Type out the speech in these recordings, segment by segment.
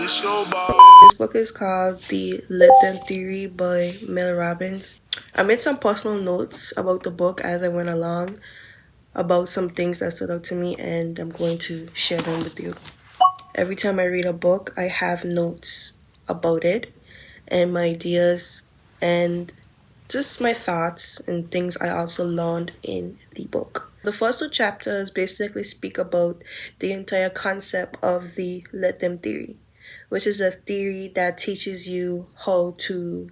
This book is called The Let Them Theory by Mel Robbins. I made some personal notes about the book as I went along, about some things that stood out to me, and I'm going to share them with you. Every time I read a book, I have notes about it and my ideas and just my thoughts and things I also learned in the book. The first two chapters basically speak about the entire concept of the let them theory, which is a theory that teaches you how to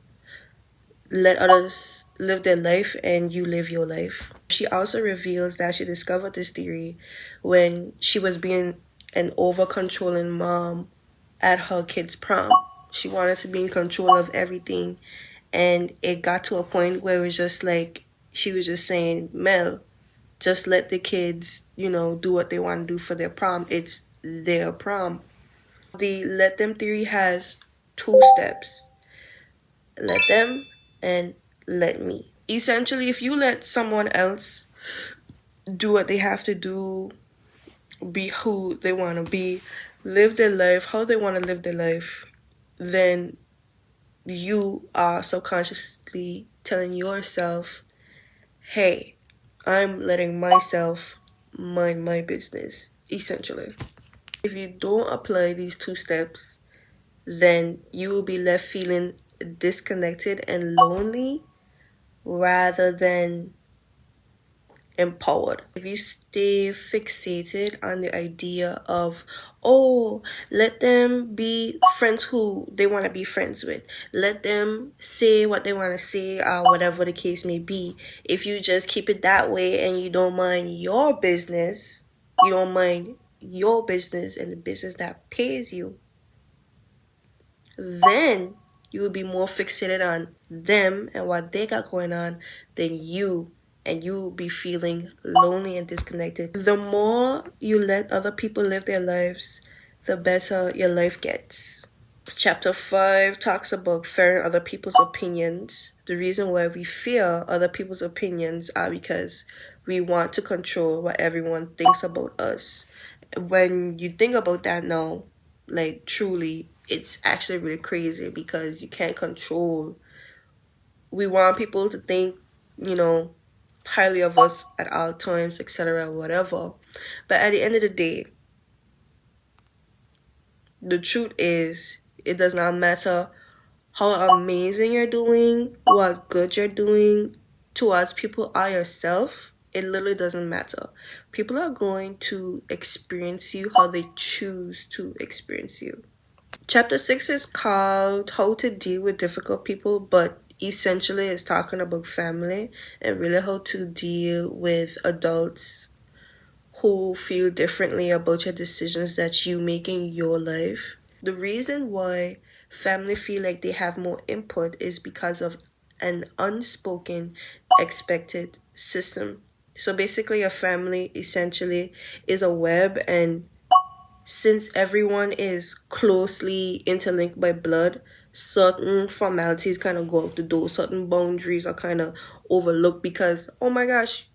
let others live their life and you live your life. She also reveals that she discovered this theory when she was being an over controlling mom at her kid's prom. She wanted to be in control of everything, and it got to a point where it was just like she was just saying, Mel, just let the kids, do what they want to do for their prom. It's their prom. The let them theory has two steps: let them and let me. Essentially, if you let someone else do what they have to do, be who they want to be, live their life how they want to live their life, then you are subconsciously telling yourself, hey, I'm letting myself mind my business, essentially. If you don't apply these two steps, then you will be left feeling disconnected and lonely rather than empowered. If you stay fixated on the idea of, oh, let them be friends who they want to be friends with, let them say what they want to say, or whatever the case may be, if you just keep it that way and you don't mind your business, and the business that pays you, then you will be more fixated on them and what they got going on than you, and you will be feeling lonely and disconnected. The more you let other people live their lives, the better your life gets. Chapter 5 talks about fearing other people's opinions. The reason why we fear other people's opinions are because we want to control what everyone thinks about us. When you think about that now, like truly, it's actually really crazy because you can't control. We want people to think, highly of us at all times, etc., whatever. But at the end of the day, the truth is, it does not matter how amazing you're doing, what good you're doing towards people or yourself. It literally doesn't matter. People are going to experience you how they choose to experience you. Chapter 6 is called How to Deal with Difficult People, but essentially it's talking about family and really how to deal with adults who feel differently about your decisions that you make in your life. The reason why family feel like they have more input is because of an unspoken expected system. So basically, a family essentially is a web, and since everyone is closely interlinked by blood, certain formalities kind of go out the door, certain boundaries are kind of overlooked because, oh my gosh,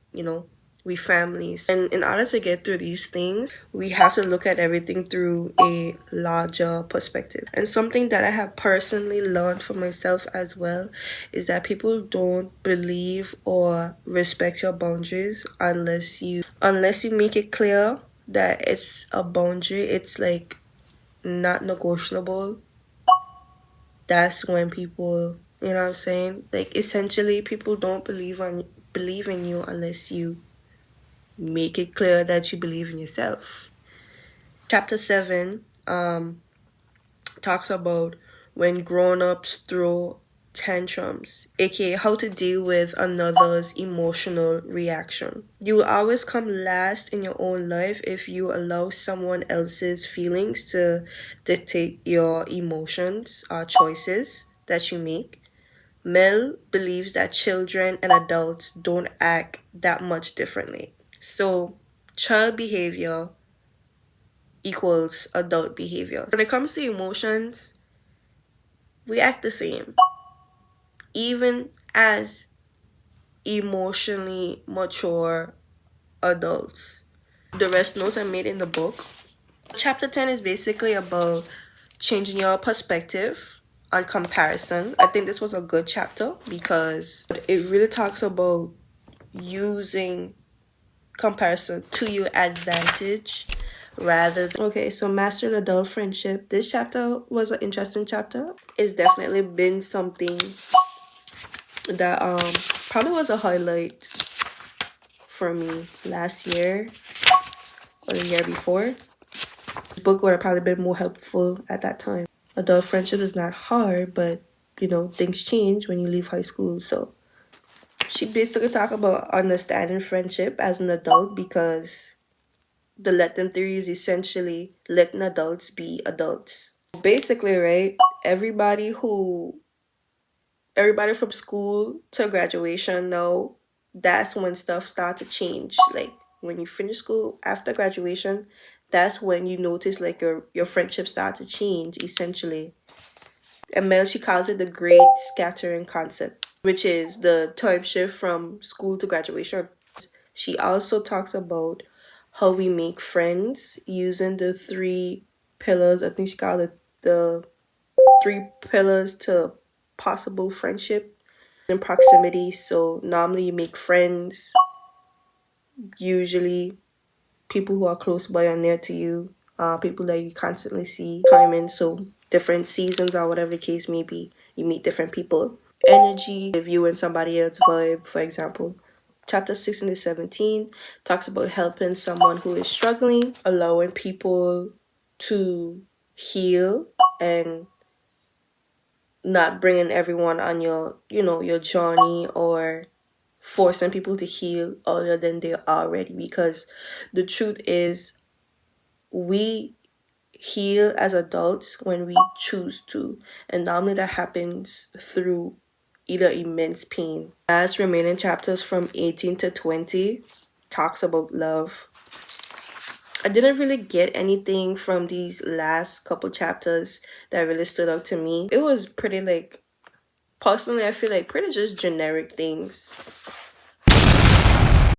we families. And in order to get through these things, we have to look at everything through a larger perspective. And something that I have personally learned for myself as well is that people don't believe or respect your boundaries unless you make it clear that it's a boundary, it's like not negotiable. That's when people, you know what I'm saying? Like essentially people don't believe in you unless you make it clear that you believe in yourself. Chapter 7 talks about when grown-ups throw tantrums, aka how to deal with another's emotional reaction. You will always come last in your own life if you allow someone else's feelings to dictate your emotions or choices that you make. Mel believes that children and adults don't act that much differently. So, child behavior equals adult behavior. When it comes to emotions, we act the same, even as emotionally mature adults. The rest notes are made in the book. Chapter 10 is basically about changing your perspective on comparison. I think this was a good chapter because it really talks about using comparison to your advantage rather than okay. So mastering adult friendship, this chapter was an interesting chapter. It's definitely been something that probably was a highlight for me last year or the year before. This book would have probably been more helpful at that time. Adult friendship is not hard, but you know, things change when you leave high school. So she basically talked about understanding friendship as an adult because the let them theory is essentially letting adults be adults. Basically, right? Everybody from school to graduation now, that's when stuff start to change. Like when you finish school after graduation, that's when you notice like your friendships start to change essentially. And Mel, she calls it the great scattering concept, which is the time shift from school to graduation. She also talks about how we make friends using the three pillars. I think she called it the three pillars to possible friendship and proximity. So normally you make friends, usually people who are close by and near to you, people that you constantly see timing. So different seasons or whatever the case may be, you meet different people. Energy, if you and somebody else vibe, for example. Chapter 16 to 17 talks about helping someone who is struggling, allowing people to heal and not bringing everyone on your, you know, your journey or forcing people to heal earlier than they are ready because the truth is we heal as adults when we choose to, and normally that happens through either immense pain. Last remaining chapters from 18 to 20 talks about love. I didn't really get anything from these last couple chapters that really stood out to me. It was pretty like personally I feel like pretty just generic things.